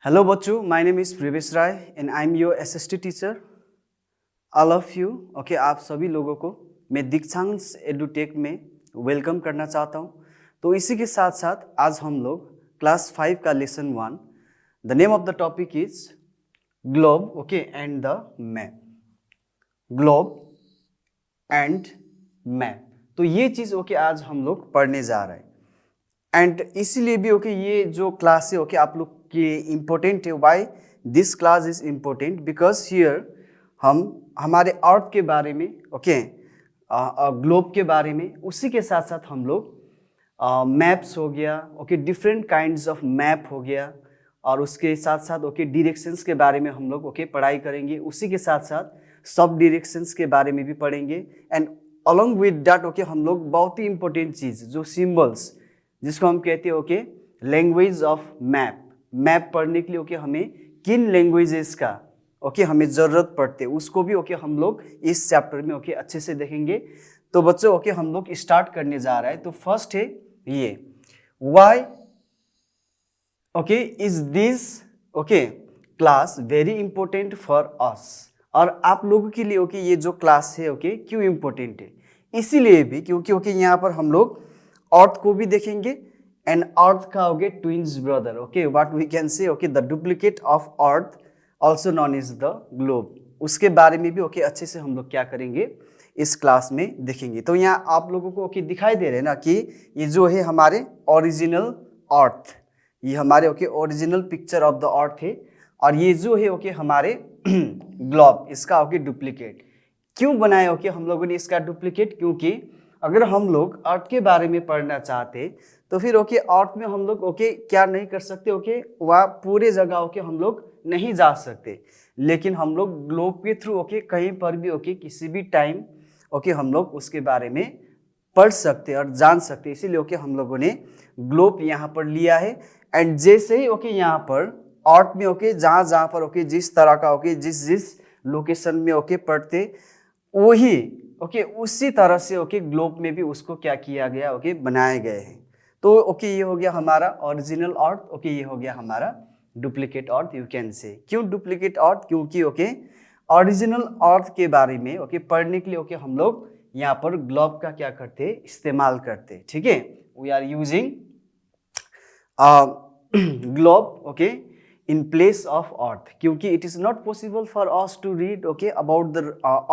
Hello बच्चों, my name is Pravesh Rai and I am your SST teacher. All of you okay, आप सभी लोगों को मैं दीक्षांश एडुटेक में वेलकम करना चाहता हूँ। तो इसी के साथ साथ आज हम लोग क्लास 5 का lesson 1, the name of the topic is globe okay and the map. Globe and map, तो ये चीज़ ओके आज हम लोग पढ़ने जा रहे हैं। एंड इसीलिए भी ओके ये जो क्लास है ओके आप लोग के इम्पोर्टेंट है। Why this class is important? Because here हम हमारे अर्थ के बारे में ओके ग्लोब के बारे में, उसी के साथ साथ हम लोग मैप्स हो गया okay, different kinds of map हो गया, और उसके साथ साथ ओके डायरेक्शंस के बारे में हम लोग ओके पढ़ाई करेंगे। उसी के साथ साथ सब डायरेक्शंस के बारे में भी पढ़ेंगे। And along with that okay हम लोग बहुत ही इंपॉर्टेंट चीज़ जो सिम्बल्स, जिसको हम कहते हैं okay language of map. Map पढ़ने के लिए ओके हमें किन लैंग्वेजेस का ओके हमें ज़रूरत पड़ते है, उसको भी ओके हम लोग इस चैप्टर में ओके अच्छे से देखेंगे। तो बच्चों ओके हम लोग स्टार्ट करने जा रहे हैं। तो फर्स्ट है ये, why okay is this okay class very important for us. और आप लोगों के लिए ओके ये जो क्लास है ओके क्यों इम्पोर्टेंट है? इसीलिए भी क्योंकि ओके यहाँ पर हम लोग अर्थ को भी देखेंगे एंड अर्थ का होगे twins brother okay, what we can say okay the duplicate of earth also known is the globe. उसके बारे में भी ओके अच्छे से हम लोग क्या करेंगे इस क्लास में देखेंगे। तो यहाँ आप लोगों को ओके दिखाई दे रहे हैं ना कि ये जो है हमारे ओरिजिनल अर्थ, ये हमारे okay original picture of the earth है, और ये जो है ओके हमारे ग्लोब, इसका ओके डुप्लीकेट क्यों बनाया ओके हम लोगों ने इसका डुप्लीकेट? क्योंकि अगर हम लोग अर्थ के बारे में पढ़ना चाहते तो फिर ओके अर्थ में हम लोग ओके क्या नहीं कर सकते ओके, वह पूरे जगह ओके हम लोग नहीं जा सकते, लेकिन हम लोग ग्लोब के थ्रू ओके कहीं पर भी ओके किसी भी टाइम ओके हम लोग उसके बारे में पढ़ सकते और जान सकते। इसीलिए ओके हम लोगों ने ग्लोब यहाँ पर लिया है। एंड जैसे ही ओके यहाँ पर अर्थ में ओके जहाँ पर ओके जिस तरह का ओके जिस लोकेशन में ओके पढ़ते, वही ओके उसी तरह से ओके ग्लोब में भी उसको क्या किया गया ओके बनाए गए हैं। तो ओके ये हो गया हमारा ओरिजिनल अर्थ ओके, ये हो गया हमारा duplicate earth you can say. क्यों डुप्लीकेट अर्थ? क्योंकि ओके ओरिजिनल अर्थ के बारे में ओके पढ़ने के लिए ओके हम लोग यहाँ पर ग्लोब का क्या करते, इस्तेमाल करते। ठीक है, we are using globe okay in place of earth, क्योंकि it is not possible for us to read okay about the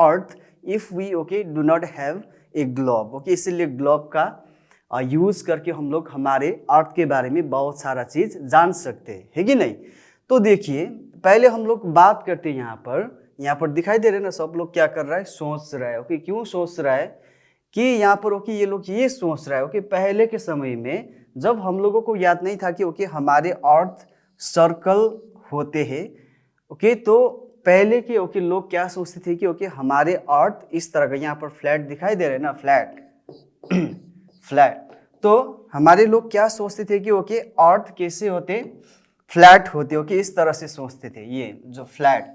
earth if we okay do not have a globe okay। इसीलिए globe का use करके हम लोग हमारे अर्थ के बारे में बहुत सारा चीज जान सकते हैं, है कि नहीं? तो देखिए पहले हम लोग बात करते हैं यहाँ पर दिखाई दे रहे हैं ना, सब लोग क्या कर रहा है, सोच रहा है ओके। क्यों सोच रहा है? कि यहाँ पर ओके ये लोग ये सोच रहा है ओके पहले के समय में जब हम लोगों को याद नहीं था कि ओके हमारे अर्थ सर्कल होते हैं ओके, तो पहले के ओके लोग क्या सोचते थे कि ओके हमारे अर्थ इस तरह का, यहाँ पर फ्लैट दिखाई दे रहे हैं ना, फ्लैट फ्लैट। तो हमारे लोग क्या सोचते थे कि ओके अर्थ कैसे होते, फ्लैट होते ओके, इस तरह से सोचते थे ये जो फ्लैट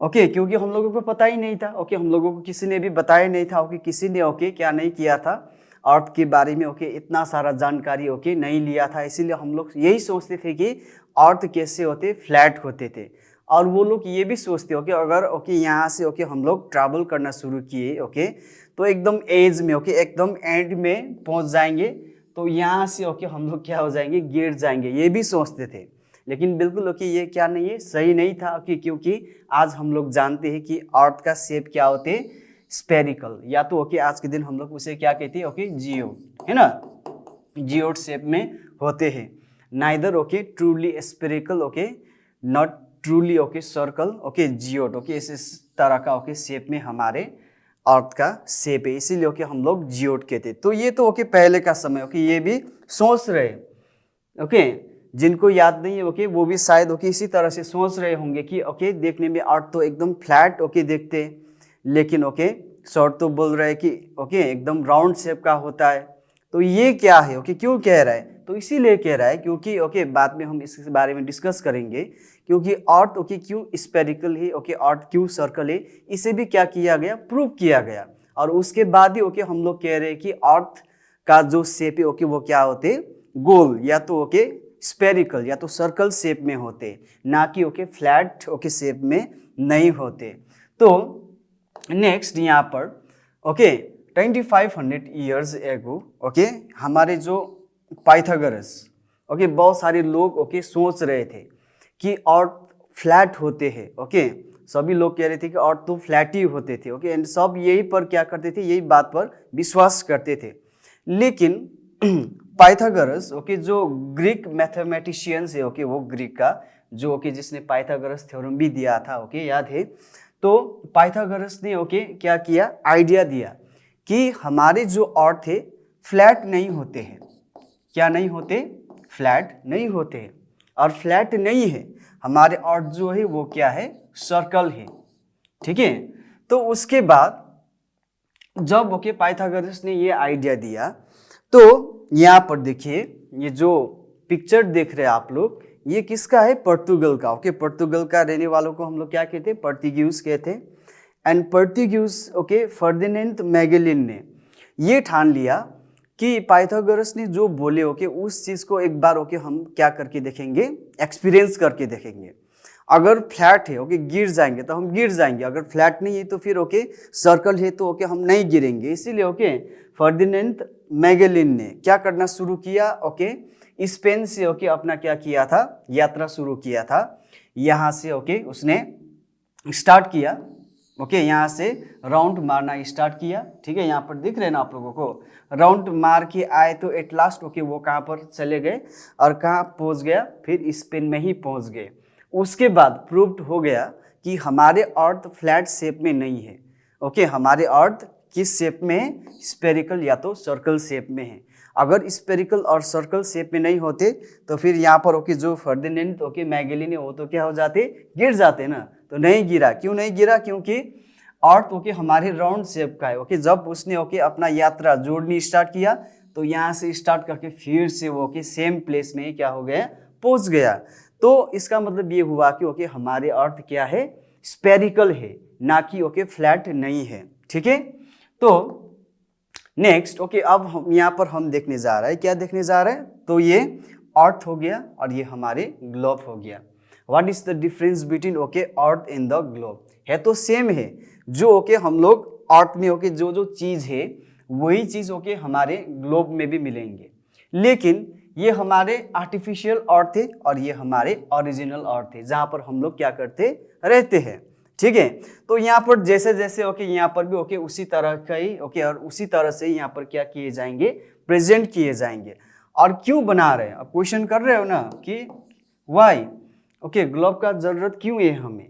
ओके। क्योंकि हम लोगों को पता ही नहीं था ओके, हम लोगों को किसी ने भी बताया नहीं था ओके, किसी ने ओके क्या नहीं किया था अर्थ के बारे में ओके इतना सारा जानकारी ओके नहीं लिया था। इसीलिए हम लोग यही सोचते थे कि अर्थ कैसे होते, फ्लैट होते थे। और वो लोग ये भी सोचते ओके अगर ओके यहाँ से ओके हम लोग ट्रैवल करना शुरू किए ओके, तो एकदम एज में ओके एकदम एंड में पहुँच जाएंगे, तो यहाँ से ओके हम लोग क्या हो जाएंगे, गिर जाएंगे, ये भी सोचते थे। लेकिन बिल्कुल ओके ये क्या नहीं है, सही नहीं था ओके, क्योंकि आज हम लोग जानते हैं कि अर्थ का शेप क्या होते, स्पेरिकल, या तो ओके आज के दिन हम लोग उसे क्या कहते हैं ओके, जियोड, है ना, जियोड शेप में होते हैं। Neither okay truly spherical okay, not truly okay circle okay, geode okay इस तरह का ओके शेप में हमारे अर्थ का शेप है, इसीलिए ओके हम लोग जियोड कहते हैं। तो ये तो ओके पहले का समय ओके, ये भी सोच रहे ओके, जिनको याद नहीं है ओके वो भी शायद ओके इसी तरह से सोच रहे होंगे कि ओके देखने में अर्थ तो एकदम फ्लैट ओके देखते, लेकिन ओके सर तो बोल रहे हैं कि ओके एकदम राउंड शेप का होता है। तो ये क्या है ओके, क्यों कह रहा है? तो इसीलिए कह रहा है क्योंकि ओके बाद में हम इसके बारे में डिस्कस करेंगे, क्योंकि अर्थ ओके क्यों स्पेरिकल है ओके, अर्थ क्यों सर्कल है, इसे भी क्या किया गया, प्रूव किया गया। और उसके बाद ही ओके हम लोग कह रहे हैं कि अर्थ का जो शेप है ओके वो क्या होते, गोल, या तो ओके स्पेरिकल या तो सर्कल शेप में होते, ना कि ओके फ्लैट ओके शेप में नहीं होते। तो नेक्स्ट यहाँ पर ओके 2500 ईयर्स एगो ओके हमारे जो पाइथागोरस ओके बहुत सारे लोग ओके सोच रहे थे कि अर्थ फ्लैट होते हैं। ओके सभी लोग कह रहे थे कि अर्थ तो फ्लैट ही होते थे। ओके एंड सब यही पर क्या करते थे, यही बात पर विश्वास करते थे। लेकिन पाइथागोरस ओके जो ग्रीक मैथमेटिशियंस है ओके वो ग्रीक का जो ओके जिसने पाइथागोरस थ्योरम भी दिया था ओके याद है। तो पाइथागोरस ने ओके क्या किया, आइडिया दिया कि हमारे जो अर्थ है फ्लैट नहीं होते हैं। क्या नहीं होते, फ्लैट नहीं होते हैं। और फ्लैट नहीं है हमारे अर्थ जो है वो क्या है, सर्कल है। ठीक है। तो उसके बाद जब ओके पाइथागोरस ने ये आइडिया दिया तो यहाँ पर देखिए ये जो पिक्चर देख रहे हैं आप लोग, ये किसका है, पोर्तुगल का। ओके पोर्तुगल का रहने वालों को हम लोग क्या कहते हैं, पोर्तुगीज कहते हैं। एंड पोर्तुगीज ओके फर्डिनेंड मैगेलिन ने ये ठान लिया कि पाइथागोरस ने जो बोले ओके उस चीज को एक बार ओके हम क्या करके देखेंगे, एक्सपीरियंस करके देखेंगे। अगर फ्लैट है ओके गिर जाएंगे तो हम गिर जाएंगे, अगर फ्लैट नहीं है तो फिर ओके सर्कल है तो ओके हम नहीं गिरेंगे। इसीलिए ओके फर्डिनेंड मैगेलिन ने क्या करना शुरू किया, ओके स्पेन से ओके अपना क्या किया था, यात्रा शुरू किया था। यहाँ से ओके उसने स्टार्ट किया ओके यहाँ से राउंड मारना स्टार्ट किया। ठीक है, यहाँ पर दिख रहे हैं ना आप लोगों को, राउंड मार के आए तो एट लास्ट ओके वो कहाँ पर चले गए और कहाँ पहुँच गया, फिर स्पेन में ही पहुँच गए। उसके बाद प्रूव्ड हो गया कि हमारे अर्थ फ्लैट शेप में नहीं है। ओके हमारे अर्थ किस शेप में है, स्पेरिकल या तो सर्कल शेप में है। अगर स्पेरिकल और सर्कल शेप में नहीं होते तो फिर यहाँ पर ओके जो फर्डिनेंड ओके मैगेलिन है वो तो क्या हो जाते, गिर जाते ना। तो नहीं गिरा, क्यों नहीं गिरा, क्योंकि अर्थ ओके हमारे राउंड शेप का है। ओके जब उसने ओके अपना यात्रा जोड़नी स्टार्ट किया तो यहाँ से स्टार्ट करके फिर से वो ओके सेम प्लेस में ही क्या हो गया, पहुँच गया। तो इसका मतलब ये हुआ कि ओके हमारे अर्थ क्या है, स्पेरिकल है, ना कि ओके फ्लैट नहीं है। ठीक है। तो नेक्स्ट ओके अब हम यहाँ पर हम देखने जा रहे हैं, क्या देखने जा रहे हैं, तो ये अर्थ हो गया और ये हमारे ग्लोब हो गया। What is the difference between okay earth and the globe, है तो सेम है। जो ओके हम लोग अर्थ में ओके जो जो चीज है वही चीज ओके हमारे ग्लोब में भी मिलेंगे, लेकिन ये हमारे आर्टिफिशियल अर्थ है और ये हमारे ओरिजिनल अर्थ है जहाँ पर हम लोग क्या करते रहते हैं। ठीक है। तो यहाँ पर जैसे जैसे ओके यहाँ पर भी ओके उसी तरह का ही ओके और उसी तरह से यहाँ पर क्या किए जाएंगे, प्रेजेंट किए जाएंगे। और क्यों बना रहे हैं, अब क्वेश्चन कर रहे हो ना कि वाई ओके ग्लोब का जरूरत क्यों है हमें।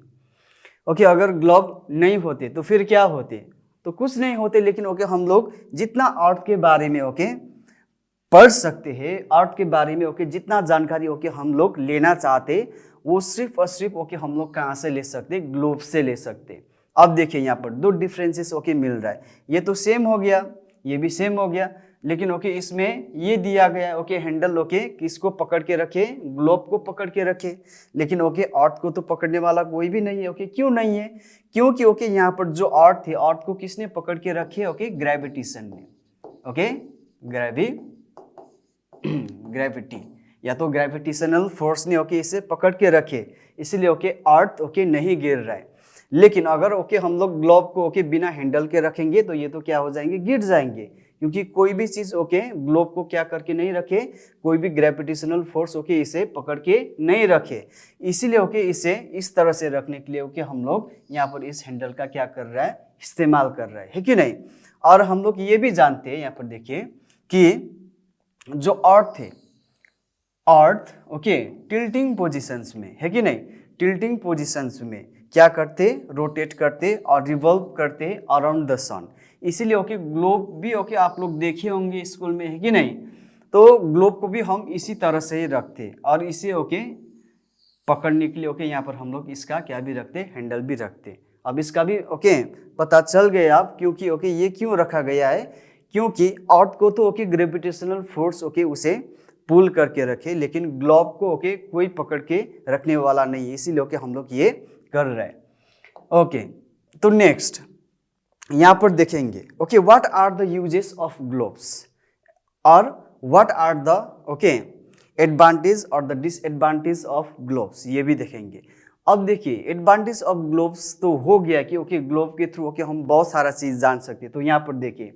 ओके अगर ग्लोब नहीं होते तो फिर क्या होते, तो कुछ नहीं होते, लेकिन ओके हम लोग जितना अर्थ के बारे में ओके पढ़ सकते हैं, अर्थ के बारे में ओके जितना जानकारी ओके हम लोग लेना चाहते वो सिर्फ और सिर्फ ओके हम लोग कहाँ से ले सकते, ग्लोब से ले सकते। अब देखिए यहाँ पर दो डिफरेंसेस ओके मिल रहा है, ये तो सेम हो गया, ये भी सेम हो गया, लेकिन ओके इसमें ये दिया गया ओके हैंडल ओके किसको पकड़ के रखे, ग्लोब को पकड़ के रखे, लेकिन ओके अर्थ को तो पकड़ने वाला कोई भी नहीं है। ओके क्यों नहीं है, क्योंकि ओके यहाँ पर जो अर्थ है अर्थ को किसने पकड़ के रखे, ओके ग्रेविटेशन ने। ओके ग्रेविटी या तो ग्रेविटेशनल फोर्स ने ओके इसे पकड़ के रखे, इसलिए ओके अर्थ ओके नहीं गिर रहा है। लेकिन अगर ओके हम लोग ग्लोब को ओके बिना हैंडल के रखेंगे तो ये तो क्या हो जाएंगे, गिर जाएंगे, क्योंकि कोई भी चीज ओके ग्लोब को क्या करके नहीं रखे, कोई भी ग्रेविटेशनल फोर्स ओके इसे पकड़ के नहीं रखे। इसीलिए ओके इसे इस तरह से रखने के लिए ओके हम लोग यहाँ पर इस हैंडल का क्या कर रहा है, इस्तेमाल कर रहा है कि नहीं। और हम लोग ये भी जानते हैं, यहाँ पर देखिए कि जो अर्थ है, अर्थ ओके टिल्टिंग पोजीशंस में है कि नहीं, टिल्टिंग पोजीशंस में क्या करते, रोटेट करते और रिवॉल्व करते अराउंड द सन। इसीलिए ओके ग्लोब भी ओके आप लोग देखे होंगे स्कूल में है कि नहीं, तो ग्लोब को भी हम इसी तरह से ही रखते और इसे ओके पकड़ने के लिए ओके यहाँ पर हम लोग इसका क्या भी रखते, हैंडल भी रखते। अब इसका भी ओके पता चल गया आप, क्योंकि ओके ये क्यों रखा गया है, क्योंकि अर्थ को तो ओके ग्रेविटेशनल फोर्स ओके उसे पुल करके रखे, लेकिन ग्लोब को ओके कोई पकड़ के रखने वाला नहीं है, इसीलिए ओके हम लोग ये कर रहे हैं। ओके तो नेक्स्ट यहाँ पर देखेंगे okay what are the uses of globes और what are the okay advantage और द डिसएडवांटेज ऑफ ग्लोब्स, ये भी देखेंगे। अब देखिए एडवांटेज ऑफ ग्लोब्स तो हो गया कि ओके ग्लोब के थ्रू ओके हम बहुत सारा चीज़ जान सकते हैं। तो यहाँ पर देखिए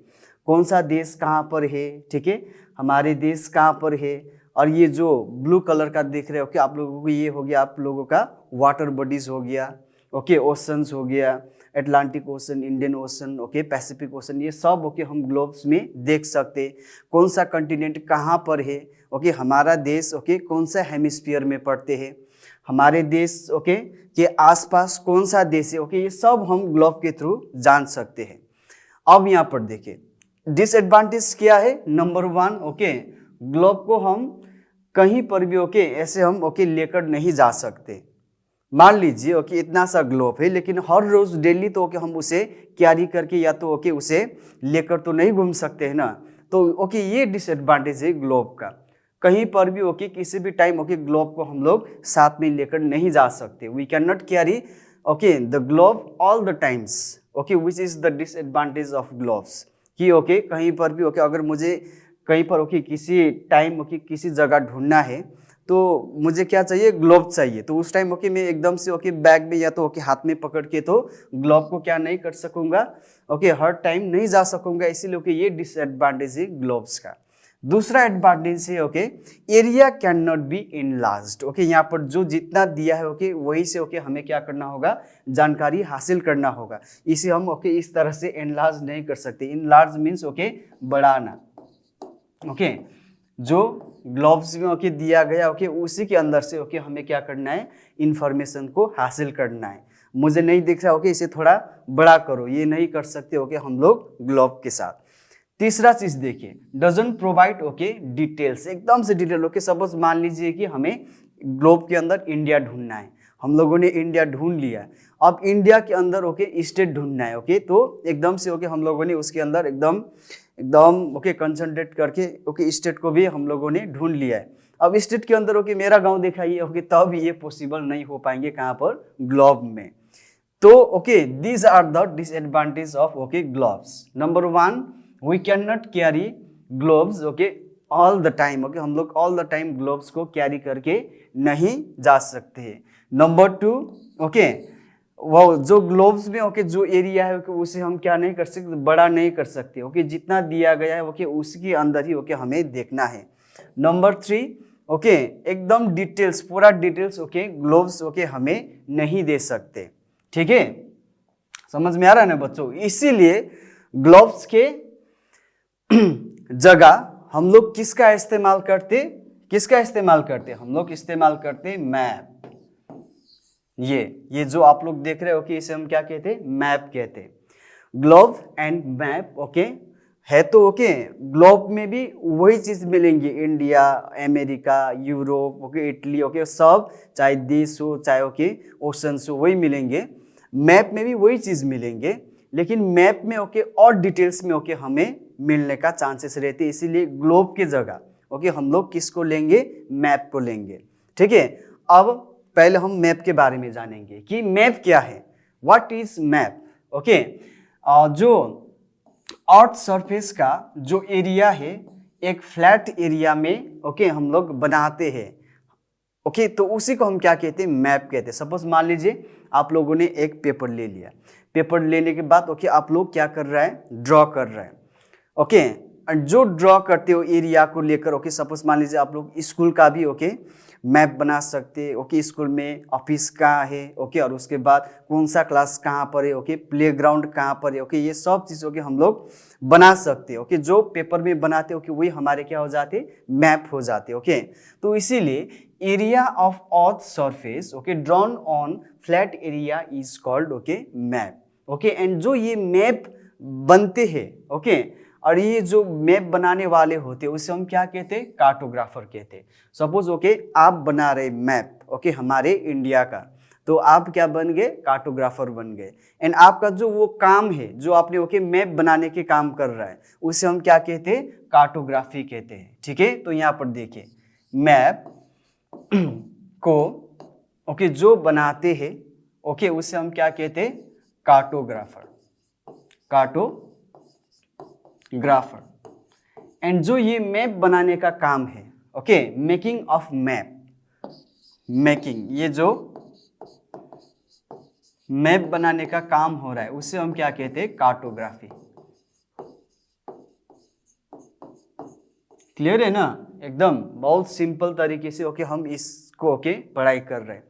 कौन सा देश कहाँ पर है, ठीक है, हमारे देश कहाँ पर है, और ये जो ब्लू कलर का दिख रहे हो, ओके आप लोगों को ये हो गया आप लोगों का वाटर बॉडीज हो गया, ओके ओशंस हो गया, Atlantic ocean, Indian ocean, okay Pacific ocean, ये सब ओके हम ग्लोब्स में देख सकते हैं। कौन सा कंटिनेंट कहाँ पर है, ओके हमारा देश ओके कौन सा हेमिस्फीयर में पड़ते हैं, हमारे देश ओके के आसपास कौन सा देश है, ओके ये सब हम ग्लोब के थ्रू जान सकते हैं। अब यहाँ पर देखिए डिसएडवांटेज क्या है, नंबर 1 ओके ग्लोब को हम कहीं पर भी ओके ऐसे हम ओके लेकर नहीं जा सकते। मान लीजिए ओके इतना सा ग्लोब है, लेकिन हर रोज डेली तो ओके हम उसे कैरी करके या तो ओके उसे लेकर तो नहीं घूम सकते हैं ना। तो ओके ये डिसएडवांटेज है ग्लोब का, कहीं पर भी ओके किसी भी टाइम ओके ग्लोब को हम लोग साथ में लेकर नहीं जा सकते। We can not carry okay the globe all the times, okay which is the disadvantage of globes, कि ओके कहीं पर भी ओके अगर मुझे कहीं पर ओके किसी टाइम ओके किसी जगह ढूंढना है तो मुझे क्या चाहिए, ग्लोब चाहिए। तो उस टाइम ओके मैं एकदम से ओके बैग में या तो ओके हाथ में पकड़ के तो ग्लोब को क्या नहीं कर सकूंगा, ओके हर टाइम नहीं जा सकूंगा, इसीलिए ओके ये डिसएडवांटेज है ग्लोब्स का। दूसरा एडवांटेज है okay area can not be enlarged, okay यहाँ पर जो जितना दिया है ओके वही से ओके हमें क्या करना होगा, जानकारी हासिल करना होगा। इसे हम ओके इस तरह से इनलार्ज नहीं कर सकते। इनलार्ज मीन्स ओके बढ़ाना, ओके जो ग्लोब्स में ओके दिया गया ओके उसी के अंदर से ओके हमें क्या करना है, इंफॉर्मेशन को हासिल करना है। मुझे नहीं दिख रहा ओके इसे थोड़ा बड़ा करो, ये नहीं कर सकते ओके हम लोग ग्लोब के साथ। तीसरा चीज देखिए डजंट प्रोवाइड ओके डिटेल्स, एकदम से डिटेल ओके सपोज मान लीजिए कि हमें ग्लोब के अंदर इंडिया ढूंढना है, हम लोगों ने इंडिया ढूंढ लिया, अब इंडिया के अंदर ओके स्टेट ढूंढना है, ओके तो एकदम से ओके हम लोगों ने उसके अंदर एकदम ओके कंसंट्रेट करके ओके स्टेट को भी हम लोगों ने ढूंढ लिया है। अब स्टेट के अंदर ओके मेरा गांव दिखाइए, ओके तब ये पॉसिबल नहीं हो पाएंगे कहाँ पर, ग्लोब में। तो okay these are the disadvantage of okay globes. Number 1 we can not carry globes okay all the time, okay हम लोग ऑल द टाइम ग्लोब्स को कैरी करके नहीं जा सकते हैं। नंबर 2 ओके वो जो ग्लोब्स में ओके जो एरिया है ओके उसे हम क्या नहीं कर सकते, बड़ा नहीं कर सकते, ओके जितना दिया गया है ओके उसके अंदर ही ओके हमें देखना है। नंबर 3 ओके एकदम डिटेल्स, पूरा डिटेल्स ओके ग्लोब्स ओके हमें नहीं दे सकते, ठीक है, समझ में आ रहा है ना बच्चों। इसीलिए ग्लोब्स के जगह हम लोग किसका इस्तेमाल करते, हम लोग इस्तेमाल करते मैप। ये जो आप लोग देख रहे हो कि इसे हम क्या कहते हैं, मैप कहते हैं। ग्लोब एंड मैप ओके है तो ओके ग्लोब में भी वही चीज मिलेंगी, India, America, Europe okay Italy okay सब, चाहे देश हो चाहे ओके ओशंस हो वही मिलेंगे। मैप में भी वही चीज मिलेंगे, लेकिन मैप में ओके और डिटेल्स में ओके हमें मिलने का चांसेस रहते हैं। इसीलिए ग्लोब की जगह ओके हम लोग किसको लेंगे, मैप को लेंगे, ठीक है। अब पहले हम मैप के बारे में जानेंगे कि मैप क्या है, व्हाट इज मैप, ओके। जो अर्थ सरफेस का जो एरिया है एक फ्लैट एरिया में ओके हम लोग बनाते हैं, ओके तो उसी को हम क्या कहते हैं, मैप कहते हैं। सपोज मान लीजिए आप लोगों ने एक पेपर ले लिया, पेपर लेने के बाद ओके आप लोग क्या कर रहा है, ड्रॉ कर रहे हैं, ओके जो ड्रॉ करते हो एरिया को लेकर ओके सपोज मान लीजिए आप लोग स्कूल का भी ओके मैप बना सकते हैं, ओके स्कूल में ऑफिस कहाँ है, ओके और उसके बाद कौन सा क्लास कहाँ पर है, ओके प्लेग्राउंड कहाँ पर है, ओके ये सब चीज़ों के हम लोग बना सकते हैं, ओके जो पेपर में बनाते ओके वही हमारे क्या हो जाते, मैप हो जाते, ओके। तो इसीलिए area of earth surface okay drawn on flat area is called okay map, okay. And जो ये मैप बनते हैं ओके और ये जो मैप बनाने वाले होते हैं उसे हम क्या कहते हैं, कार्टोग्राफर कहते हैं। सपोज ओके आप बना रहे मैप ओके हमारे इंडिया का, तो आप क्या बन गए, कार्टोग्राफर बन गए। एंड आपका जो वो काम है जो आपने ओके मैप बनाने के काम कर रहा है उसे हम क्या कहते हैं, कार्टोग्राफी कहते हैं, ठीक है। तो यहाँ पर देखिए मैप को ओके जो बनाते हैं ओके उसे हम क्या कहते हैं, कार्टोग्राफर, एंड जो ये मैप बनाने का काम है okay, making of map, making, ये जो मैप बनाने का काम हो रहा है उसे हम क्या कहते हैं, कार्टोग्राफी। क्लियर है ना, एकदम बहुत सिंपल तरीके से ओके हम इसको ओके पढ़ाई कर रहे हैं,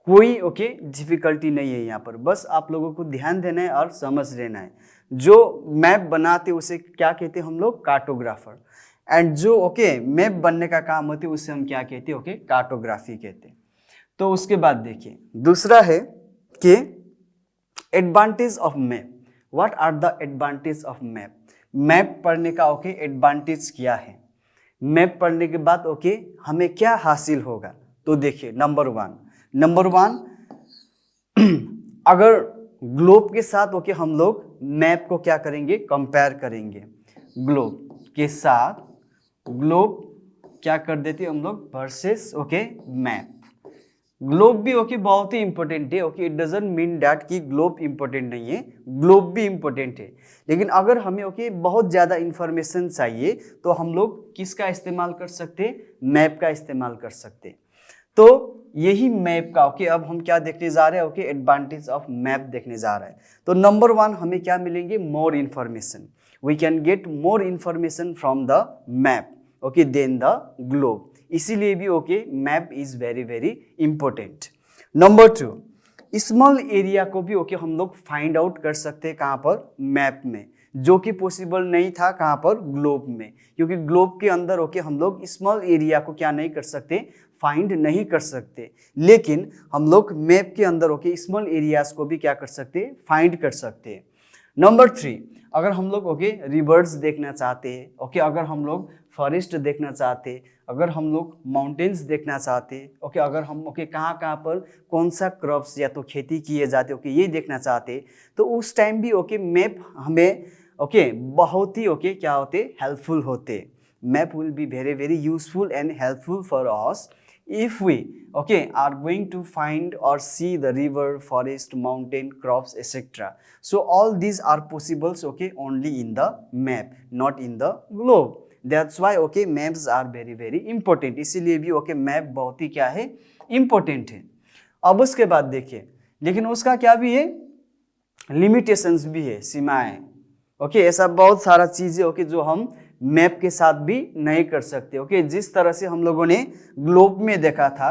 कोई ओके डिफिकल्टी नहीं है यहाँ पर, बस आप लोगों को ध्यान देना है और समझ लेना है। जो मैप बनाते उसे क्या कहते हैं हम लोग, कार्टोग्राफर, एंड जो ओके मैप बनने का काम होते उसे हम क्या कहते हैं, ओके कार्टोग्राफी कहते हैं। तो उसके बाद देखिए दूसरा है कि advantage of map, what are the advantage of map. Map पढ़ने का ओके एडवांटेज क्या है, मैप पढ़ने के बाद ओके हमें क्या हासिल होगा। तो देखिए नंबर वन अगर ग्लोब के साथ ओके हम लोग मैप को क्या करेंगे, कंपेयर करेंगे, ग्लोब के साथ ग्लोब क्या कर देते हम लोग, वर्सेस ओके मैप। ग्लोब भी ओके बहुत ही इंपॉर्टेंट है, okay it doesn't mean that कि ग्लोब इंपॉर्टेंट नहीं है, ग्लोब भी इंपॉर्टेंट है, लेकिन अगर हमें ओके बहुत ज़्यादा इंफॉर्मेशन चाहिए तो हम लोग किसका इस्तेमाल कर सकते हैं, मैप का इस्तेमाल कर सकते हैं। तो यही मैप का ओके अब हम क्या देखने जा रहे हैं, ओके एडवांटेज ऑफ मैप देखने जा रहे हैं। तो नंबर वन हमें क्या मिलेंगे, more information, we can get more information from the map okay then the globe, इसीलिए भी okay map is very very important. Number two, small area को भी ओके हम लोग फाइंड आउट कर सकते हैं, कहाँ पर, मैप में, जो कि पॉसिबल नहीं था कहाँ पर, ग्लोब में, क्योंकि ग्लोब के अंदर ओके हम लोग स्मॉल एरिया को क्या नहीं कर सकते, फाइंड नहीं कर सकते, लेकिन हम लोग मैप के अंदर ओके स्मॉल एरियाज को भी क्या कर सकते हैं, फाइंड कर सकते हैं। नंबर थ्री, अगर हम लोग ओके रिवर्स देखना चाहते हैं, ओके अगर हम लोग फॉरेस्ट देखना चाहते, अगर हम लोग माउंटेन्स देखना चाहते, ओके अगर हम ओके कहाँ कहाँ पर कौन सा क्रॉप्स या तो खेती किए जाते ओके ये देखना चाहते, तो उस टाइम भी ओके मैप हमें ओके बहुत ही ओके क्या होते, हेल्पफुल होते। Map will be very very useful and helpful for us if we okay are going to find or see the river, forest, mountain, crops, etc. So all these are possibles okay only in the map, not in the globe. That's why okay maps are very very important, इसीलिए भी okay map बहुत ही क्या है, important है। अब उसके बाद देखिए, लेकिन उसका क्या भी है, लिमिटेशंस भी है, सीमाएं, ओके ऐसा बहुत सारा चीजें ओके जो हम मैप के साथ भी नहीं कर सकते, ओके जिस तरह से हम लोगों ने ग्लोब में देखा था,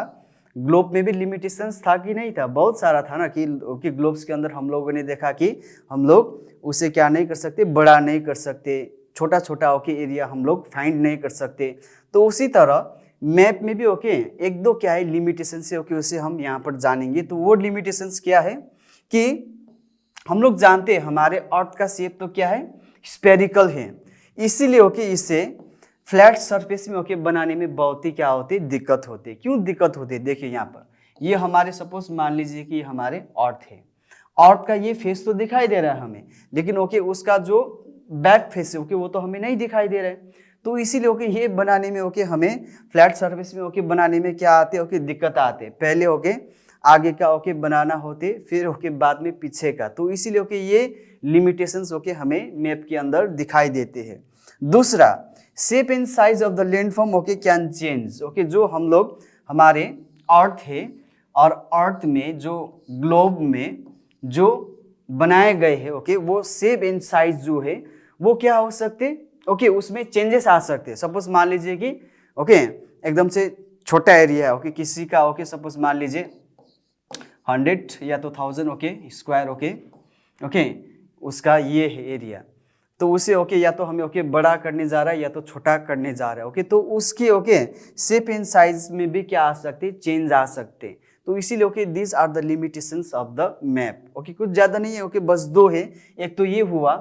ग्लोब में भी लिमिटेशंस था कि नहीं था, बहुत सारा था ना, कि ओके ग्लोब्स के अंदर हम लोगों ने देखा कि हम लोग उसे क्या नहीं कर सकते, बड़ा नहीं कर सकते, छोटा छोटा ओके एरिया हम लोग फाइंड नहीं कर सकते। तो उसी तरह मैप में भी ओके एक दो क्या है लिमिटेशन से ओके उसे हम यहाँ पर जानेंगे। तो वो लिमिटेशंस क्या है कि हम लोग जानते हैं हमारे अर्थ का शेप तो क्या है, स्फेरिकल है, इसीलिए ओके इसे फ्लैट सरफेस में ओके बनाने में बहुत ही क्या होती है, दिक्कत होती है। क्यों दिक्कत होती है, देखिए यहाँ पर ये हमारे सपोज मान लीजिए कि हमारे अर्थ है, अर्थ का ये फेस तो दिखाई दे रहा है हमें, लेकिन ओके उसका जो बैक फेस है ओके वो तो हमें नहीं दिखाई दे रहा है। तो इसीलिए ओके ये बनाने में ओके हमें फ्लैट सरफेस में ओके बनाने में क्या आते ओके दिक्कत आते, पहले ओके आगे का ओके बनाना होते, फिर ओके बाद में पीछे का। तो इसीलिए ओके ये लिमिटेशंस ओके हमें मैप के अंदर दिखाई देते हैं। दूसरा, shape and size of the landform okay can change, okay जो हम लोग हमारे अर्थ है और अर्थ में जो ग्लोब में जो बनाए गए हैं ओके वो शेप एंड साइज जो है वो क्या हो सकते ओके उसमें चेंजेस आ सकते हैं। सपोज मान लीजिए कि ओके एकदम से छोटा एरिया है ओके किसी का ओके सपोज मान लीजिए 100 या तो 1000 ओके स्क्वायर ओके उसका ये है एरिया, तो उसे ओके या तो हमें ओके बड़ा करने जा रहा है या तो छोटा करने जा रहा है ओके, तो उसके ओके शेप एंड साइज में भी क्या आ सकते, चेंज आ सकते। तो इसीलिए okay this are the limitations of the map, okay कुछ ज़्यादा नहीं है ओके बस दो है। एक तो ये हुआ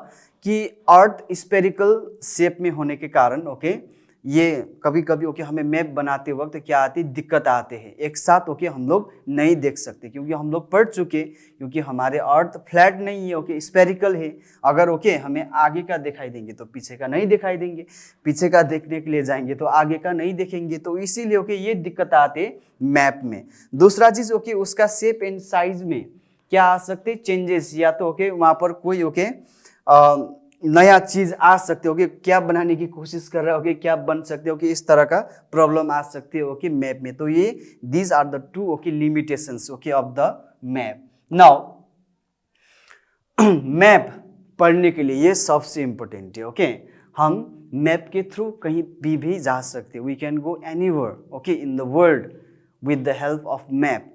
कि अर्थ स्फेरिकल शेप में होने के कारण ओके ये कभी कभी ओके हमें मैप बनाते वक्त क्या आती दिक्कत आते हैं, एक साथ ओके हम लोग नहीं देख सकते क्योंकि हम लोग पढ़ चुके, क्योंकि हमारे अर्थ फ्लैट नहीं है ओके स्फेरिकल है। अगर ओके हमें आगे का दिखाई देंगे तो पीछे का नहीं दिखाई देंगे, पीछे का देखने के लिए जाएंगे तो आगे का नहीं देखेंगे, तो इसीलिए ओके ये दिक्कत आते मैप में। दूसरा चीज़ ओके उसका शेप एंड साइज में क्या आ सकते चेंजेस, या तो ओके वहाँ पर कोई ओके नया चीज आ सकते हो कि क्या बनाने की कोशिश कर रहे हो कि क्या बन सकते हो कि इस तरह का प्रॉब्लम आ सकती है ओके मैप में। तो ये these are the two okay limitations okay of the map. Now map पढ़ने के लिए ये सबसे इम्पोर्टेंट है ओके। हम मैप के थ्रू कहीं भी जा सकते हैं। We can go anywhere okay in the world with the help of map.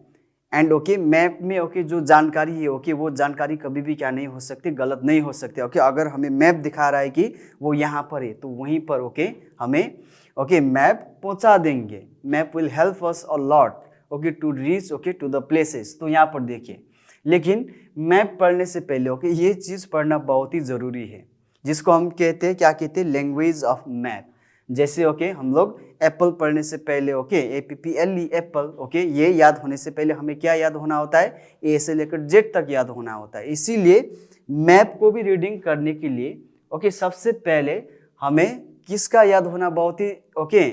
And okay map में ओके जो जानकारी है ओके वो जानकारी कभी भी क्या नहीं हो सकती, गलत नहीं हो सकती ओके। अगर हमें मैप दिखा रहा है कि वो यहाँ पर है तो वहीं पर ओके हमें ओके मैप पहुँचा देंगे। Map will help us a lot okay to reach okay to the places. तो यहाँ पर देखिए, लेकिन मैप पढ़ने से पहले ओके ये चीज़ पढ़ना बहुत ही ज़रूरी है जिसको हम कहते हैं, क्या कहते हैं, लैंग्वेज ऑफ मैप। जैसे ओके हम लोग एप्पल पढ़ने से पहले ओके APPLE एप्पल ओके ये याद होने से पहले हमें क्या याद होना होता है, A से लेकर Z तक याद होना होता है। इसीलिए मैप को भी रीडिंग करने के लिए ओके सबसे पहले हमें किसका याद होना बहुत ही ओके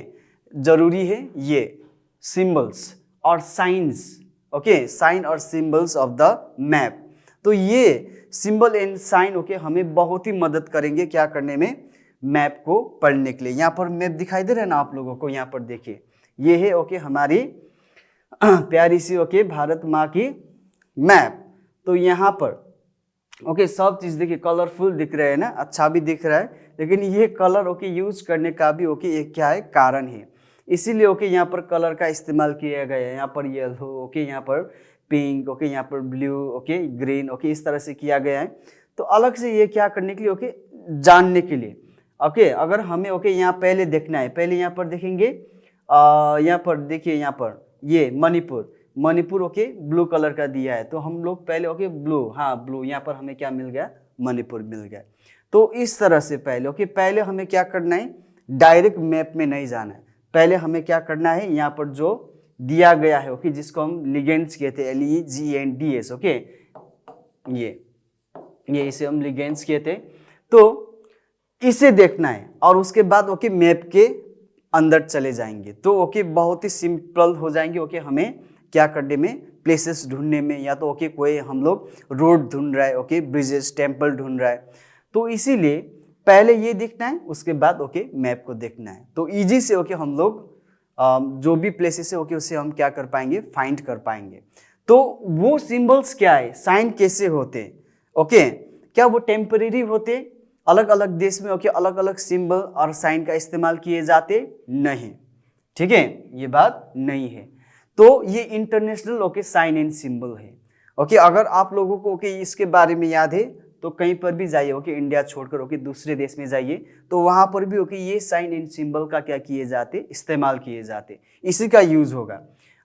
जरूरी है, ये सिंबल्स और साइंस ओके, साइन और सिंबल्स ऑफ द मैप। तो ये सिंबल एंड साइन ओके हमें बहुत ही मदद करेंगे क्या करने में, मैप को पढ़ने के लिए। यहाँ पर मैप दिखाई दे रहा है ना आप लोगों को, यहाँ पर देखिए ये है ओके हमारी प्यारी सी ओके भारत माँ की मैप। तो यहाँ पर ओके सब चीज़ देखिए कलरफुल दिख रहा है ना, अच्छा भी दिख रहा है, लेकिन ये कलर ओके यूज करने का भी ओके एक क्या है कारण है। इसीलिए ओके यहाँ पर कलर का इस्तेमाल किया गया है। यहाँ पर येलो ओके, यहाँ पर पिंक ओके, यहाँ पर ब्लू ओके, ग्रीन ओके, इस तरह से किया गया है। तो अलग से ये क्या करने के लिए ओके, जानने के लिए ओके। अगर हमें ओके यहाँ पहले देखना है, पहले यहाँ पर देखेंगे, यहाँ पर देखिए, यहाँ पर ये मणिपुर ओके ब्लू कलर का दिया है। तो हम लोग पहले ओके ब्लू, हाँ ब्लू, यहाँ पर हमें क्या मिल गया, मणिपुर मिल गया। तो इस तरह से पहले ओके पहले हमें क्या करना है, डायरेक्ट मैप में नहीं जाना है। पहले हमें क्या करना है, यहाँ पर जो दिया गया है ओके जिसको हम लिगेंड्स कहते हैं, LEGENDS ओके, ये इसे हम लिगेंड्स कहते हैं। तो इसे देखना है और उसके बाद ओके मैप के अंदर चले जाएंगे तो ओके बहुत ही सिंपल हो जाएंगे ओके हमें क्या करने में, प्लेसेस ढूंढने में। या तो ओके कोई हम लोग रोड ढूंढ रहा है ओके, ब्रिजेस, टेम्पल ढूंढ रहा है, तो इसीलिए पहले ये देखना है, उसके बाद ओके मैप को देखना है। तो इजी से ओके हम लोग जो भी प्लेसेस है ओके उसे हम क्या कर पाएंगे, फाइंड कर पाएंगे। तो वो सिंबल्स क्या है, साइन कैसे होते ओके, क्या वो टेम्परेरी होते, अलग अलग देश में ओके अलग अलग सिंबल और साइन का इस्तेमाल किए जाते, नहीं, ठीक है, ये बात नहीं है। तो ये international okay sign and symbol है ओके। अगर आप लोगों को ओके इसके बारे में याद है तो कहीं पर भी जाइए ओके, इंडिया छोड़कर ओके दूसरे देश में जाइए तो वहां पर भी ओके ये साइन एंड सिंबल का क्या किए जाते, इस्तेमाल किए जाते, इसी का यूज होगा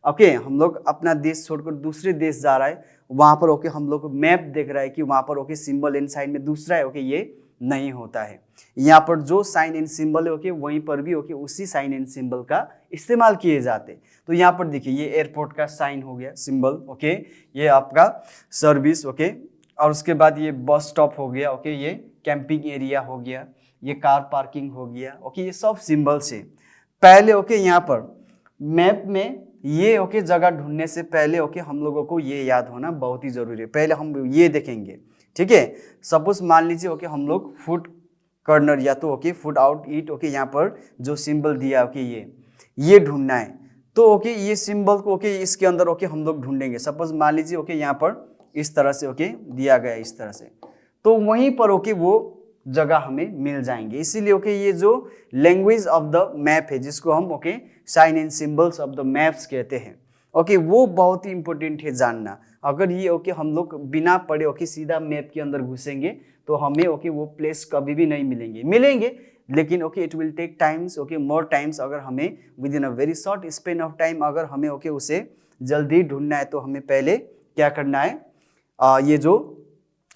ओके। हम लोग अपना देश छोड़कर दूसरे देश जा रहा है, वहां पर ओके हम लोग मैप देख रहा है कि वहां पर ओके सिंबल एंड साइन में दूसरा है ओके, ये नहीं होता है। यहाँ पर जो साइन एंड सिंबल है ओके वहीं पर भी ओके उसी साइन एंड सिंबल का इस्तेमाल किए जाते। तो यहाँ पर देखिए ये एयरपोर्ट का साइन हो गया, सिंबल ओके, ये आपका सर्विस ओके, और उसके बाद ये बस स्टॉप हो गया ओके, ये कैंपिंग एरिया हो गया, ये कार पार्किंग हो गया ओके, ये सब सिंबल्स है। पहले ओके यहाँ पर मैप में ये ओके जगह ढूंढने से पहले ओके हम लोगों को ये याद होना बहुत ही जरूरी है। पहले हम ये देखेंगे, ठीक है। सपोज मान लीजिए ओके हम लोग फूड कॉर्नर या तो okay food out eat okay, यहाँ पर जो सिंबल दिया ओके ये ढूंढना है। तो ओके ये सिंबल को ओके इसके अंदर ओके हम लोग ढूंढेंगे। सपोज मान लीजिए ओके यहाँ पर इस तरह से ओके दिया गया इस तरह से, तो वहीं पर ओके वो जगह हमें मिल जाएंगे। इसीलिए ओके ये जो लैंग्वेज ऑफ द मैप है जिसको हम okay sign and symbols of the maps कहते हैं ओके, वो बहुत ही इंपॉर्टेंट है जानना। अगर ये ओके हम लोग बिना पढ़े ओके सीधा मैप के अंदर घुसेंगे तो हमें ओके वो प्लेस कभी भी नहीं मिलेंगे, लेकिन okay it will take times okay, more times. अगर हमें within a very short span of time अगर हमें ओके उसे जल्दी ढूंढना है तो हमें पहले क्या करना है, ये जो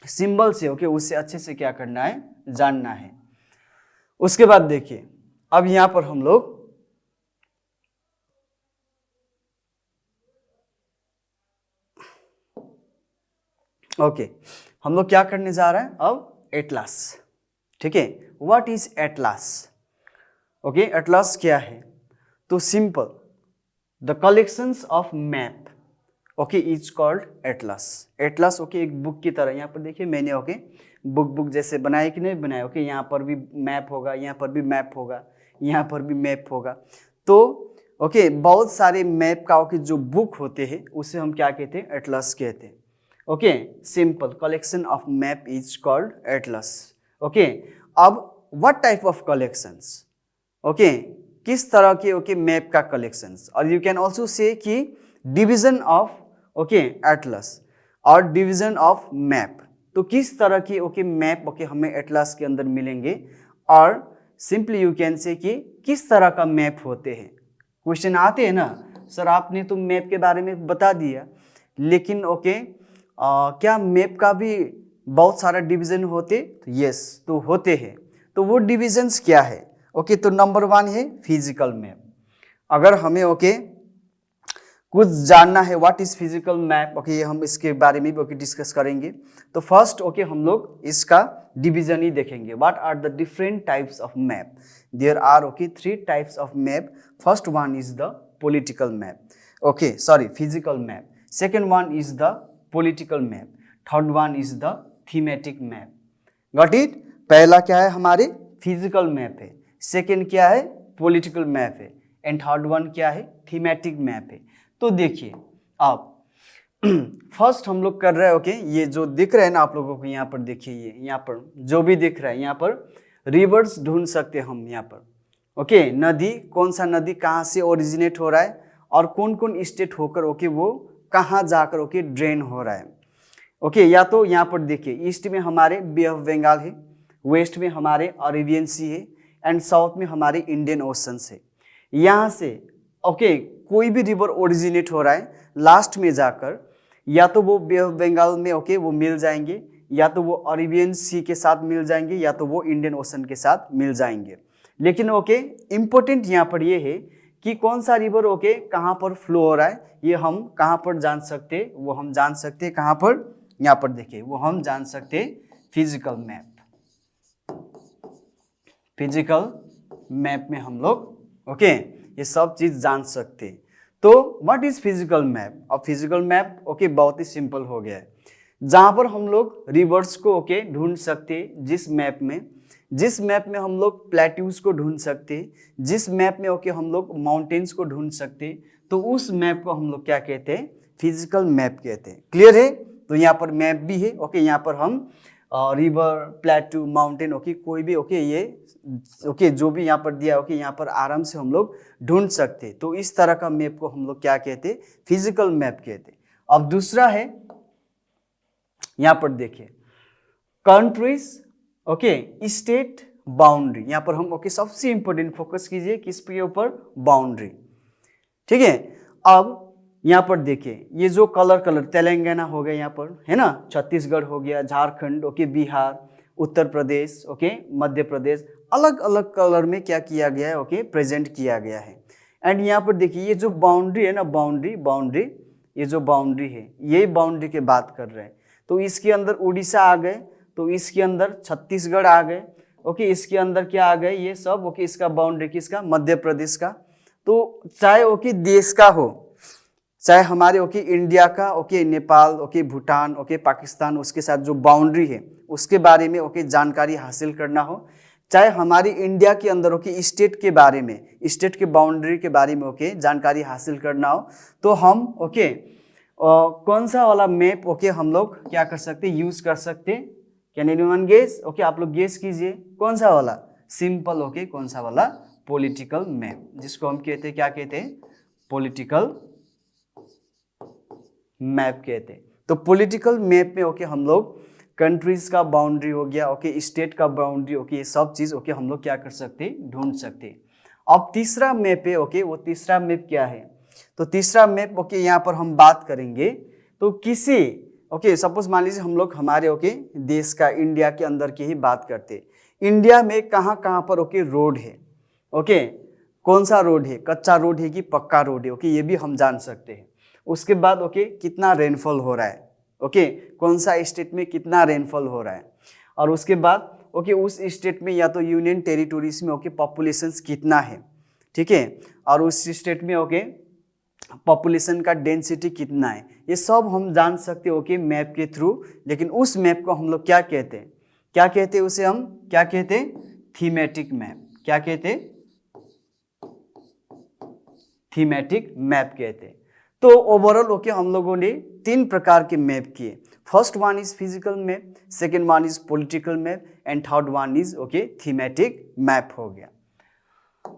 सिंबल्स है ओके उससे अच्छे से क्या करना है, जानना है। उसके बाद देखिए अब यहाँ पर हम लोग ओके हम लोग क्या करने जा रहे हैं अब, एटलास, ठीक है। What is atlas okay, atlas क्या है, तो simple the collections of map okay is called Atlas. Atlas okay एक बुक की तरह, यहाँ पर देखिए मैंने ओके बुक जैसे बनाया कि नहीं बनाया, ओके यहाँ पर भी मैप होगा, यहाँ पर भी मैप होगा, यहाँ पर भी मैप होगा। तो ओके बहुत सारे मैप का ओके जो बुक होते हैं उसे हम क्या कहते हैं, एटलस कहते हैं। Okay simple collection of map is called atlas. Okay अब what type of collections, okay किस तरह के ओके मैप का कलेक्शंस, और यू कैन ऑल्सो से कि डिवीजन ऑफ ओके एटलस और डिवीजन ऑफ मैप। तो किस तरह के ओके मैप ओके हमें एटलस के अंदर मिलेंगे, और सिंपली यू कैन से कि किस तरह का मैप होते हैं। क्वेश्चन आते हैं ना, सर आपने तो मैप के बारे में बता दिया, लेकिन ओके क्या मैप का भी बहुत सारा डिवीजन होते, तो यस तो होते हैं। तो वो डिविजन्स क्या है, ओके तो नंबर 1 है फिजिकल मैप। अगर हमें ओके कुछ जानना है what is physical map, okay हम इसके बारे में भी ओके डिस्कस करेंगे। तो फर्स्ट ओके हम लोग इसका डिवीजन ही देखेंगे। What are the different types of map, there are okay 3 types of map. First one is the political map, okay sorry physical map. Second one is the political map. Third one is the thematic map. Got it? पहला क्या है हमारे physical map है, second क्या है political map है, and third one क्या है थीमेटिक मैप है। तो देखिए आप फर्स्ट हम लोग कर रहे हैं ओके ये जो दिख रहा है ना आप लोगों को, यहाँ पर देखिए ये यहाँ पर जो भी दिख रहा है, यहाँ पर रिवर्स ढूंढ सकते हैं हम। यहाँ पर ओके नदी, कौन सा नदी कहाँ से ओरिजिनेट हो रहा है और कौन कौन स्टेट होकर ओके वो कहाँ जाकर ओके ड्रेन हो रहा है। ओके या तो यहाँ पर देखिए ईस्ट में हमारे बे ऑफ बंगाल है, वेस्ट में हमारे अरेबियन सी है, एंड साउथ में हमारे इंडियन ओशन है। यहाँ से ओके कोई भी रिवर ओरिजिनेट हो रहा है, लास्ट में जाकर या तो वो बे ऑफ बंगाल में ओके वो मिल जाएंगे, या तो वो अरेबियन सी के साथ मिल जाएंगे, या तो वो इंडियन ओशन के साथ मिल जाएंगे। लेकिन ओके इम्पोर्टेंट यहाँ पर ये है कि कौन सा रिवर ओके कहाँ पर फ्लो हो रहा है, ये हम कहाँ पर जान सकते, वो हम जान सकते कहाँ पर, यहाँ पर देखिए वो हम जान सकते फिजिकल मैप। फिजिकल मैप में हम लोग ओके ये सब चीज जान सकते। तो व्हाट इज फिजिकल मैप? अब फिजिकल मैप ओके बहुत ही सिंपल हो गया है, जहां पर हम लोग रिवर्स को ओके ढूंढ सकते, जिस मैप में हम लोग प्लेट्यूज को ढूंढ सकते, जिस मैप में ओके हम लोग माउंटेन्स को ढूंढ सकते, तो उस मैप को हम लोग क्या कहते हैं, फिजिकल मैप कहते हैं। क्लियर है? तो यहाँ पर मैप भी है ओके, यहाँ पर हम रिवर, प्लेट्यू, माउंटेन ओके कोई भी ओके ये ओके जो भी यहाँ पर दिया ओके यहाँ पर आराम से हम लोग ढूंढ सकते। तो इस तरह का मैप को हम लोग क्या कहते, फिजिकल मैप कहते। अब दूसरा है यहाँ पर देखिए कंट्रीज ओके स्टेट बाउंड्री। यहाँ पर हम ओके सबसे इंपॉर्टेंट फोकस कीजिए किसके ऊपर, बाउंड्री। ठीक है, अब यहाँ पर देखिए ये जो कलर तेलंगाना हो गया यहाँ पर है ना, छत्तीसगढ़ हो गया, झारखंड ओके, बिहार, उत्तर प्रदेश ओके, मध्य प्रदेश, अलग अलग कलर में क्या किया गया है ओके प्रेजेंट किया गया है। एंड यहाँ पर देखिए ये जो बाउंड्री है ना, बाउंड्री ये जो बाउंड्री है यही बाउंड्री की बात कर रहे हैं। तो इसके अंदर उड़ीसा आ गए, तो इसके अंदर छत्तीसगढ़ आ गए ओके, इसके अंदर क्या आ गए ये सब ओके, इसका बाउंड्री किसका, मध्य प्रदेश का। तो चाहे ओके देश का हो, चाहे हमारे ओके इंडिया का okay, Nepal okay, Bhutan okay, Pakistan, उसके साथ जो बाउंड्री है उसके बारे में ओके जानकारी हासिल करना हो, चाहे हमारी इंडिया के अंदर ओके स्टेट के बारे में, स्टेट के बाउंड्री के बारे में ओके जानकारी हासिल करना हो, तो हम ओके कौन सा वाला मैप ओके हम लोग क्या कर सकते, यूज कर सकते। Can anyone guess? ओके आप लोग गेस कीजिए कौन सा वाला, सिंपल ओके कौन सा वाला, पॉलिटिकल मैप, जिसको हम कहते हैं क्या कहते हैं, पॉलिटिकल मैप कहते हैं। तो पॉलिटिकल मैप में ओके हम लोग कंट्रीज का बाउंड्री हो गया ओके, स्टेट का बाउंड्री ओके, ये सब चीज ओके हम लोग क्या कर सकते, ढूंढ सकते। अब तीसरा मैप है ओके, वो तीसरा मैप क्या है, तो तीसरा मैप ओके यहाँ पर हम बात करेंगे। तो किसी ओके सपोज मान लीजिए हम लोग हमारे ओके देश का, इंडिया के अंदर की ही बात करते, इंडिया में कहाँ कहाँ पर ओके रोड है ओके, कौन सा रोड है, कच्चा रोड है कि पक्का रोड है ओके, ये भी हम जान सकते हैं। उसके बाद ओके कितना रेनफॉल हो रहा है ओके, कौन सा स्टेट में कितना रेनफॉल हो रहा है, और उसके बाद ओके उस स्टेट में या तो यूनियन टेरिटोरीज में ओके पॉपुलेशन कितना है, ठीक है, और उस स्टेट में ओके पॉपुलेशन का डेंसिटी कितना है, ये सब हम जान सकते हैं ओके मैप के थ्रू। लेकिन उस मैप को हम लोग क्या कहते हैं, क्या कहते हैं उसे, हम क्या कहते हैं, थीमेटिक मैप। क्या कहते हैं, थीमेटिक मैप कहते हैं। तो ओवरऑल ओके हम लोगों ने 3 प्रकार के मैप किए। First one is physical map, second one is political map and third one is okay thematic map हो गया।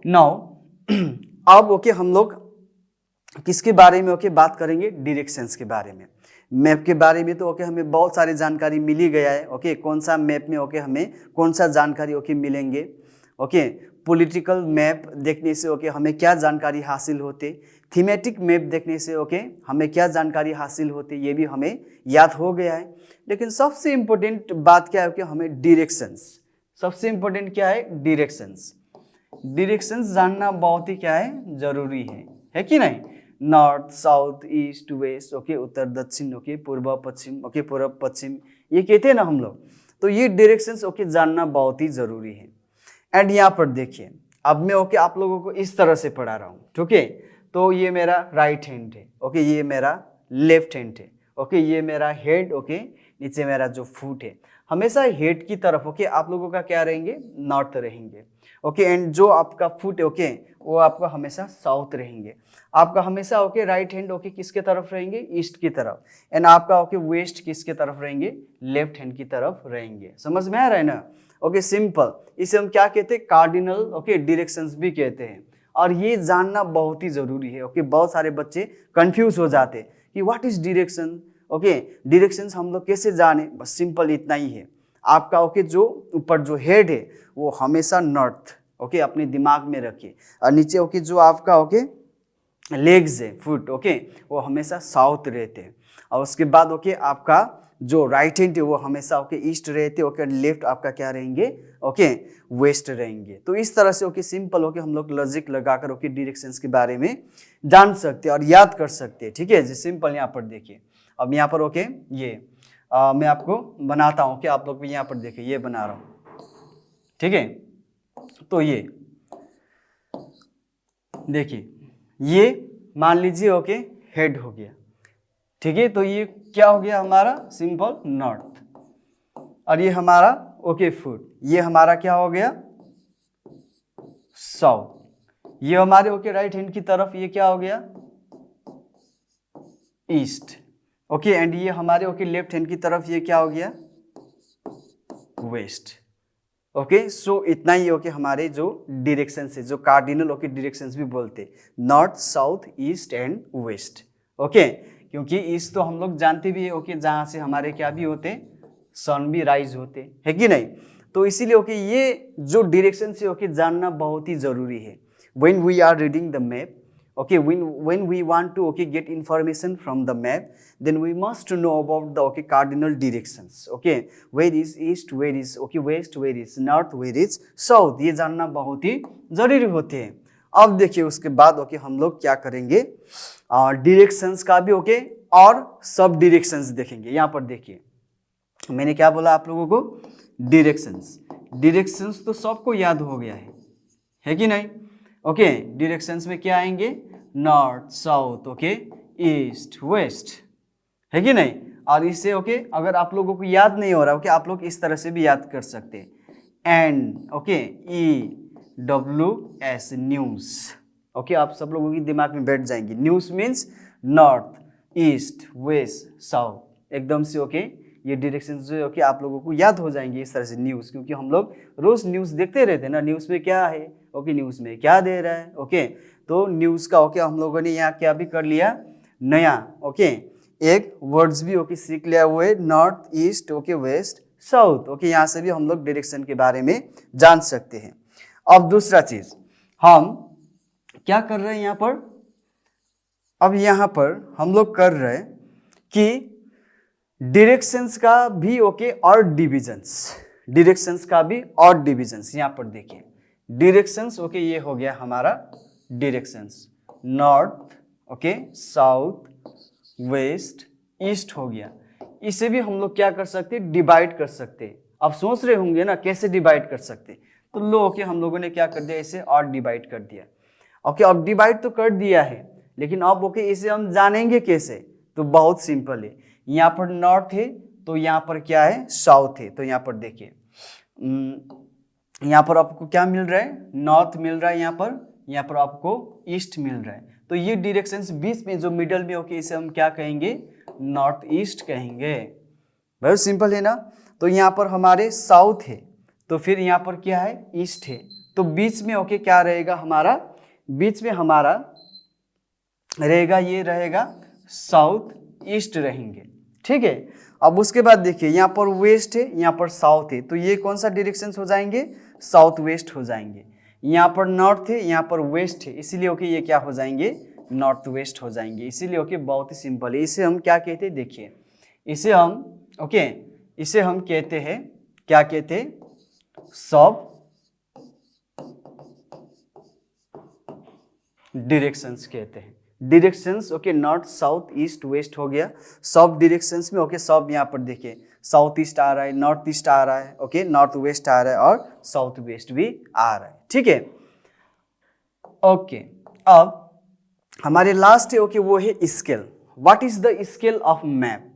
नाउ अब ओके हम लोग किसके बारे में ओके बात करेंगे, डायरेक्शंस के बारे में। मैप के बारे में तो ओके हमें बहुत सारी जानकारी मिल ही गया है ओके, कौन सा मैप में ओके हमें कौन सा जानकारी ओके मिलेंगे। ओके पॉलिटिकल मैप देखने से ओके हमें क्या जानकारी हासिल होते, थीमेटिक मैप देखने से ओके हमें क्या जानकारी हासिल होती, ये भी हमें याद हो गया है। लेकिन सबसे इम्पोर्टेंट बात क्या है कि हमें डायरेक्शंस, सबसे इम्पोर्टेंट क्या है, डायरेक्शंस। डायरेक्शंस जानना बहुत ही क्या है, जरूरी है कि नहीं। North south east west okay, उत्तर दक्षिण ओके, पूर्व पश्चिम ओके, पूर्व पश्चिम ये कहते हैं ना हम लोग। तो ये डायरेक्शंस ओके जानना बहुत ही जरूरी है। एंड यहाँ पर देखिए अब मैं ओके आप लोगों को इस तरह से पढ़ा रहा हूँ, ठीक है। तो ये मेरा राइट हैंड है ओके, ये मेरा लेफ्ट हैंड है ओके, ये मेरा हेड ओके, नीचे मेरा जो फुट है। हमेशा हेड की तरफ ओके आप लोगों का क्या रहेंगे, नॉर्थ रहेंगे ओके। एंड जो आपका फुट है ओके वो आपका हमेशा साउथ रहेंगे। आपका हमेशा ओके राइट हैंड ओके किसके तरफ रहेंगे, ईस्ट की तरफ। एंड आपका ओके वेस्ट किसके तरफ रहेंगे, लेफ्ट हैंड की तरफ रहेंगे। समझ में आ रहा है ना ओके, सिंपल। इसे हम क्या कहते हैं, कार्डिनल ओके डायरेक्शंस भी कहते हैं। और ये जानना बहुत ही जरूरी है ओके। बहुत सारे बच्चे कंफ्यूज हो जाते हैं कि what is direction okay, directions हम लोग कैसे जाने। बस सिंपल इतना ही है, आपका ओके जो ऊपर जो हेड है वो हमेशा नॉर्थ ओके अपने दिमाग में रखिए। और नीचे ओके जो आपका ओके लेग्स है फुट ओके वो हमेशा साउथ रहते हैं। और उसके बाद ओके आपका जो राइट हैंड है वो हमेशा ओके ईस्ट रहते हैं ओके, लेफ्ट आपका क्या रहेंगे ओके वेस्ट रहेंगे। तो इस तरह से ओके सिंपल ओके हम लोग लॉजिक लगाकर ओके डायरेक्शंस के बारे में जान सकते हैं और याद कर सकते हैं, ठीक है जी। सिंपल यहाँ पर देखिए, अब यहाँ पर ओके ये मैं आपको बनाता हूँ कि आप लोग भी यहाँ पर देखिए, ये बना रहा हूँ, ठीक है। तो ये देखिए, ये मान लीजिए ओके हेड हो गया, ठीक है। तो ये क्या हो गया हमारा, सिंपल नॉर्थ। और ये हमारा ओके फुट, ये हमारा क्या हो गया, साउथ। ये हमारे ओके राइट हैंड की तरफ ये क्या हो गया, ईस्ट ओके। एंड ये हमारे ओके लेफ्ट हैंड की तरफ ये क्या हो गया, वेस्ट ओके। सो इतना ही ओके हमारे जो डायरेक्शन है, जो कार्डिनल ओके डायरेक्शंस भी बोलते, north south east and west okay. क्योंकि ईस्ट तो हम लोग जानते भी है ओके, जहाँ से हमारे क्या भी होते, सन भी राइज होते है कि नहीं। तो इसीलिए ओके ये जो डायरेक्शन से ओके जानना बहुत ही जरूरी है। When we are reading the map okay, when we want to okay get information from the map, then we must know about the okay cardinal directions okay, where is east, where is okay west, where is north, where is south, ये जानना बहुत ही जरूरी होते हैं। अब देखिए उसके बाद ओके हम लोग क्या करेंगे, डायरेक्शंस का भी ओके और सब डायरेक्शंस देखेंगे। यहाँ पर देखिए मैंने क्या बोला आप लोगों को, डायरेक्शंस। डायरेक्शंस तो सबको याद हो गया है कि नहीं ओके। डायरेक्शंस में क्या आएंगे, north south okay east west, है कि नहीं। और इससे ओके अगर आप लोगों को याद नहीं हो रहा ओके, आप लोग इस तरह से भी याद कर सकते हैं, N okay EWS news okay. आप सब लोगों की दिमाग में बैठ जाएंगी, news means north east west south, एकदम से ओके ये डायरेक्शन जो ओके आप लोगों को याद हो जाएंगे इस तरह से न्यूज़। क्योंकि हम लोग रोज न्यूज़ देखते रहते हैं ना, न्यूज़ में क्या है ओके, न्यूज़ में क्या दे रहा है ओके। तो न्यूज़ का ओके हम लोगों ने यहाँ क्या भी कर लिया, नया ओके एक वर्ड्स भी ओके सीख लिया हुआ है, north east okay west south okay. यहाँ से भी हम लोग डायरेक्शन के बारे में जान सकते हैं। अब दूसरा चीज हम क्या कर रहे हैं यहाँ पर, अब यहाँ पर हम लोग कर रहे हैं कि डायरेक्शंस का भी ओके और डिविजन्स, डायरेक्शंस का भी और डिविजन्स। यहाँ पर देखिए डायरेक्शंस ओके ये हो गया हमारा directions, north okay south west east हो गया। इसे भी हम लोग क्या कर सकते हैं, डिवाइड कर सकते हैं। अब सोच रहे होंगे ना कैसे डिवाइड कर सकते, तो लो ओके हम लोगों ने क्या कर दिया, इसे और डिवाइड कर दिया ओके। अब डिवाइड तो कर दिया है, लेकिन अब ओके इसे हम जानेंगे कैसे, तो बहुत सिंपल है। यहाँ पर नॉर्थ है तो यहाँ पर क्या है, साउथ है। तो यहाँ पर देखिए यहाँ पर आपको क्या मिल रहा है, नॉर्थ मिल रहा है, यहाँ पर आपको ईस्ट मिल रहा है। तो ये डायरेक्शंस बीच में जो मिडल में ओके इसे हम क्या कहेंगे, नॉर्थ ईस्ट कहेंगे। बहुत सिंपल है ना। तो यहाँ पर हमारे साउथ है तो फिर यहाँ पर क्या है, ईस्ट है। तो बीच में ओके क्या रहेगा हमारा, बीच में हमारा रहेगा, ये रहेगा साउथ ईस्ट रहेंगे। ठीक है। अब उसके बाद देखिए यहाँ पर वेस्ट है, यहाँ पर साउथ है, तो ये कौन सा डायरेक्शन हो जाएंगे, साउथ वेस्ट हो जाएंगे। यहाँ पर नॉर्थ है, यहाँ पर वेस्ट है, इसीलिए ओके ये क्या हो जाएंगे, नॉर्थ वेस्ट हो जाएंगे। इसीलिए ओके बहुत ही सिंपल है। इसे हम क्या कहते हैं, देखिए इसे हम ओके इसे हम कहते हैं, क्या कहते हैं, सब डायरेक्शंस कहते हैं। Directions okay north south east waste हो गया। सब डायरेक्शंस में ओके सब यहाँ पर देखिए साउथ ईस्ट आ रहा है, नॉर्थ ईस्ट आ रहा है, ओके नॉर्थ वेस्ट आ रहा है और साउथ वेस्ट भी आ रहा है। ठीक है। ओके अब हमारे लास्ट है ओके वो है scale. What is the scale of map,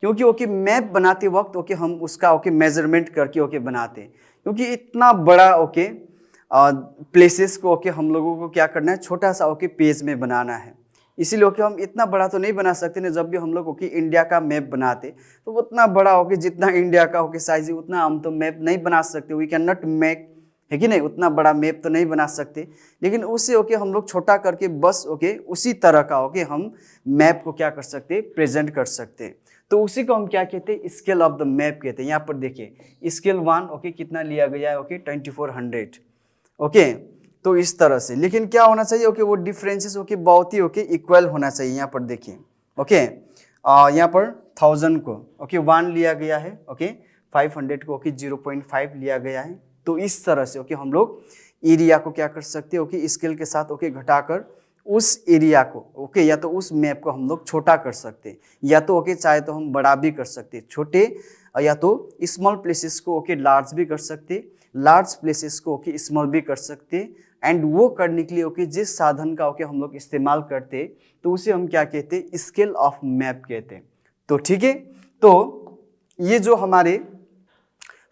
क्योंकि ओके मैप बनाते वक्त ओके हम उसका ओके मेजरमेंट करके ओके बनाते हैं, क्योंकि इतना बड़ा ओके प्लेसेस को ओके हम लोगों को क्या करना है, छोटा सा ओके पेज में बनाना है। इसीलिए ओके हम इतना बड़ा तो नहीं बना सकते ना। जब भी हम लोग ओके इंडिया का मैप बनाते तो उतना बड़ा ओके जितना इंडिया का ओके साइज है उतना हम तो मैप नहीं बना सकते। वी कैन नॉट मेक, है कि नहीं, उतना बड़ा मैप तो नहीं बना सकते। लेकिन उसे ओके हम लोग छोटा करके बस ओके उसी तरह का ओके हम मैप को क्या कर सकते, प्रेजेंट कर सकते। तो उसी को हम क्या कहते हैं, स्केल ऑफ द मैप कहते हैं। यहाँ पर देखिए स्केल 1 ओके कितना लिया गया है, ओके 2400 ओके। तो इस तरह से, लेकिन क्या होना चाहिए ओके वो डिफरेंसेस ओके बहुत ही ओके इक्वल होना चाहिए। यहाँ पर देखिए ओके यहाँ पर 1000 को ओके 1 लिया गया है, ओके 500 को ओके 0.5 लिया गया है। तो इस तरह से ओके हम लोग एरिया को क्या कर सकते हैं, ओके स्केल के साथ ओके घटाकर उस एरिया को ओके या तो उस मैप को हम लोग छोटा कर सकते हैं, या तो ओके चाहे तो हम बड़ा भी कर सकते हैं, छोटे या तो स्मॉल प्लेसेस को ओके लार्ज भी कर सकते, लार्ज प्लेसेस को ओके स्मॉल भी कर सकते। एंड वो करने के लिए ओके जिस साधन का ओके हम लोग इस्तेमाल करते तो उसे हम क्या कहते हैं, स्केल ऑफ मैप कहते हैं। तो ठीक है। तो ये जो हमारे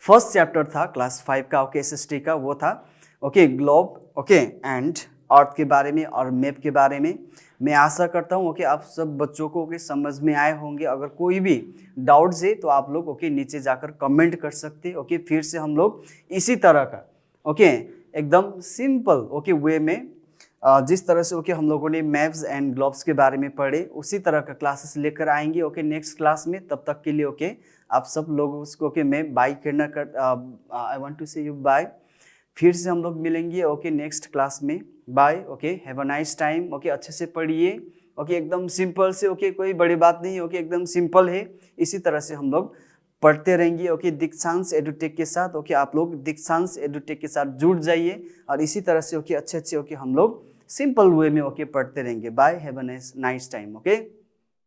फर्स्ट चैप्टर था क्लास 5 का ओके एसएसटी का, वो था okay globe okay and earth के बारे में और मैप के बारे में। मैं आशा करता हूँ ओके आप सब बच्चों को ओके समझ में आए होंगे। अगर कोई भी डाउट्स है तो आप लोग ओके नीचे जाकर कमेंट कर सकते। ओके फिर से हम लोग इसी तरह का ओके एकदम सिंपल ओके वे में जिस तरह से ओके हम लोगों ने मैप्स एंड ग्लोब्स के बारे में पढ़े उसी तरह का क्लासेस लेकर आएंगे ओके नेक्स्ट क्लास में। तब तक के लिए ओके आप सब लोगों को ओके मैं बाय करना कर I want to say you bye. फिर से हम लोग मिलेंगे ओके नेक्स्ट क्लास में। Bye okay, have a nice time. Okay अच्छे से पढ़िए ओके एकदम सिंपल से ओके कोई बड़ी बात नहीं ओके एकदम सिंपल है। इसी तरह से हम लोग पढ़ते रहेंगे ओके दीक्षांश एडुटेक के साथ। ओके आप लोग दीक्षांश एडुटेक के साथ जुड़ जाइए और इसी तरह से ओके अच्छे अच्छे ओके हम लोग सिंपल वे में ओके पढ़ते रहेंगे। Bye, have a nice time. Okay.